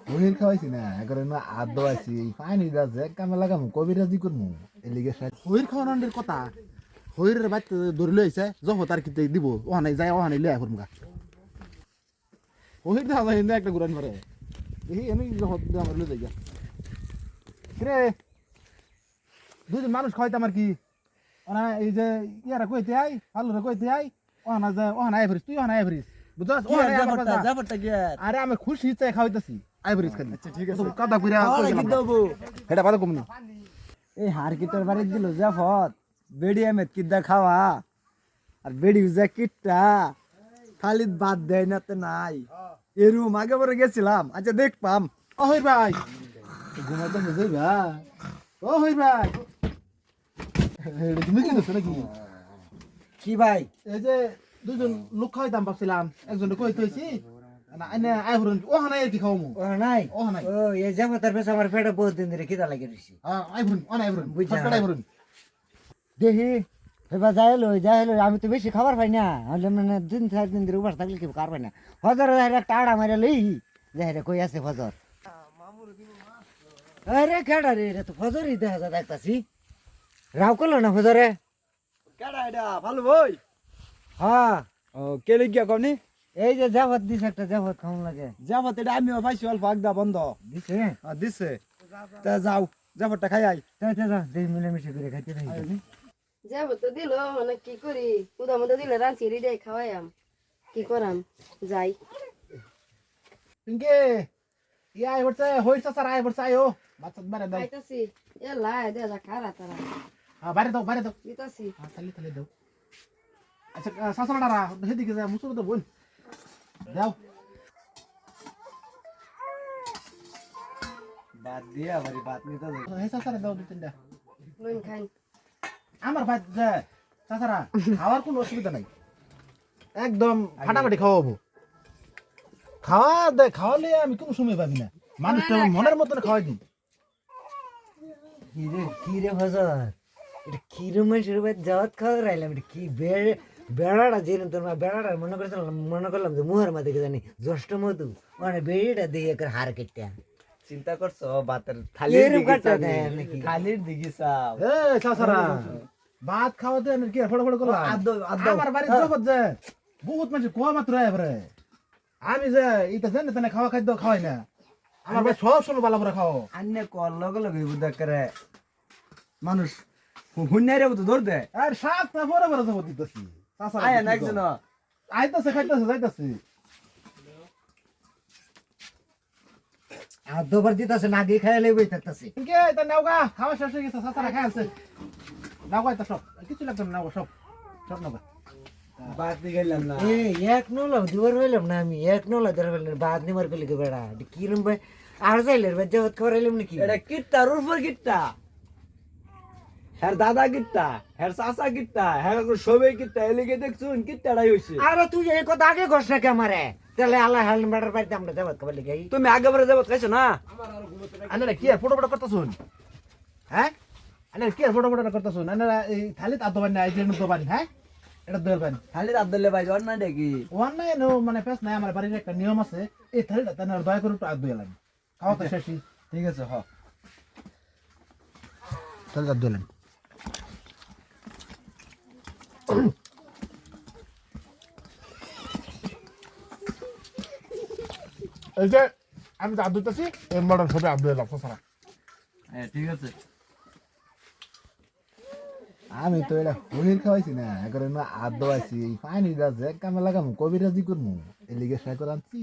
হইর খাওয়াইছি না একরে না আদ আছি পানি দাছে কামে লাগাম কবিরাজি করমু এলিগে হইর খাওয়ানোর কথা হইরের বাচ্চা ধরে লইছে যহ তার কিতে দিব ওহানাই যায় ওহানাই লইয়া করমুগা হইর দাও না একটা গুরান মারে এই আমি যহ আমার লই যাই রে দুজন মানুষ খাইতে আমার কি ওনা এই যে ইয়ারা কইতে আই আলুরা কইতে আই ওহানা যায় ওহানা আইভরিস তুই ওহানা আইভরিস বুঝছস ওহানা যাবটা কি আরে আমি খুশি চাই খাইতেছি আইভরিস খালি আচ্ছা ঠিক আছে কাদা কইরা কি দেবো এটা বাদ কমনি এই হার কিটার বাড়ি দিল জাফত বেড়ি আমেদ কিদ্দা খাওয়া আর বেড়ি উজা কিটটা খালি বাদ দেয় না তো নাই এরুম আগে পরে গেছিলাম আচ্ছা দেখ পাম ও হই ভাই ঘুমাইতে যাই ভাই ও হই ভাই তুমি কি করছ নাকি কি ভাই এই যে দুজন লোক খাইতাম ভাবছিলাম একজন কই কইছি না আইনা আইভরন ও হানাই কি খাওমু ও নাই ও নাই ও এই জাফতের পেছ আমার পেটে বহুত দিন ধরে খিদা লাগে রইছে আইভরন ও আইভরন বুঝছা। আইভরন দেখি এবার যাইলো আমি তো বেশি খাবার পাই না হলে মানে 3-4 দিন ধরে উপাস থাকলে কি কার পাই না ফজর একটা আড়া মারা লই যাই রে কই আছে ফজর আরে কেডা রে এটা তো ফজরই দেখা যায় দেখতাছি রাও করলো না ফজরে কেডা এটা ভালো ভাই হ্যাঁ ও কেলে গিয়া কমনি এই যে জাফত দিছে একটা জাফত খাওন লাগে জাফত এটা আমিও পাইছি অল্প আগদা বন্ধ দিছে দিছে তা যাও জাফরটা খাই আই যা দেই মিলেমিশে করে খাইতে থাকি যাবো তো দিল মানে কি করি উদা মধ্যে দিলে রাঁচি রিডাই খাওয়াইয়াম কি করাম যাই পিঙ্কে ইয়া আইবরছে হইছে স্যার আইবরছে আয়ো বাচ্চা বারে দাও খাইতাছি এ লাই দে যা খারা তারা বারে দাও দিতাছি থালি দাও আচ্ছা সাসরাডারা হেদিকে যা মুসুর দাও বোন দাও বাদ দিয়া ভারি বাদ নিতে যাই হে সাসরা দাও দুই তিনটা নুন খাই আমার ভাই যে সাসরা খাওয়ার কোনো অসুবিধা নাই একদম ফাটাফাটি খাওয়াবো খাওয়ালে আমি কোনো সময় পাবি না মানুষটা মনের মতন খাওয়াই দিই কি রে ফজর এটা কি রুমের বাদ জাওয়াত খাওয়া রাইলাম এটা কি বেড়াটা যে তোর বেড়াটা মনে করলাম যে মুহের মধ্যে কি জানি জ্যৈষ্ঠ মধু মানে বেড়িটা দিয়ে একের হার কেটে চিন্তা করছো বাতের এরম কাটটা দেয় নাকি থালির দিকে চাও এ সাসরা ভাত খাওয়াতে আমি কি ফড়ফড় করলাম আমার বাড়ি জগৎ যে বহুত মানুষ কোয়া মাত্র এবারে আমি যে এটা জানি তেনে খাদ্য খাওয়াই না আমার ভাই সব সময় ভালো করে খাও আন্নে কল লগে লগে বুদা করে মানুষ হুন্নাইরে বুদা ধর দে আর সাত না পরে পরে যাবো দিতেছি আয় না একজন আইতাছে খাইতেছে যাইতেছে আর দুবার দিতেছে না দিয়ে খাইলে বই থাকতেছে কে তা নাওগা খাওয়া শেষ হয়ে গেছে সাসারা খাই আছে নাওগা এটা সব কিছু লাগবে না নাওগা সব নাওগা বাদ দিয়ে গেলাম না এক নলাম দুবার হইলাম না আমি এক নলা ধরে ফেললাম বাদ নিমার পেলে বেড়া কি রুম ভাই আর যাইলে ভাই জাওয়াত খাওয়াইলাম নাকি এটা কিটটা রুফর কিটটা হ্যার দাদা কিটটা হ্যার চাচা কিটটা হ্যার সবে কিটটা এলিগে দেখছুন কিটটাড়াই হইছে আরে তুই এই কথা আগে কষ্ট না কে আমারে তাহলে আল্লাহ হাল বেড়ার বাড়িতে আমরা জাওয়াত খাবার লিগে তুমি আগে বারে যাবত খাইছো না আনে কি আর ফটো করতেছুন হ্যাঁ আনে কি আর ফটো করতেছুন আনে এই থালি তা দোবান না এই যে দোবান হ্যাঁ এটা দোবান খালি রাত দিলে ভাই জন না দেখি ওয়ান নাই নো মানে পেছ নাই আমার বাড়ির একটা নিয়ম আছে এই থালিটা তানে দয়া করে একটু আগ দইলাম খাওয়া তো শেষই ঠিক আছে হ তাহলে আগ দইলাম এই যে আমি যা দুইতেছি এর মডার্ন সবে আগ দইলাম সারা হ্যাঁ ঠিক আছে আমি তো এটা হইর খাওয়াইছি না একরে না আদ দোয়াইছি পানি দাছে কামে লাগাম কবিরাজি করমু এলিগে সাই করে আনছি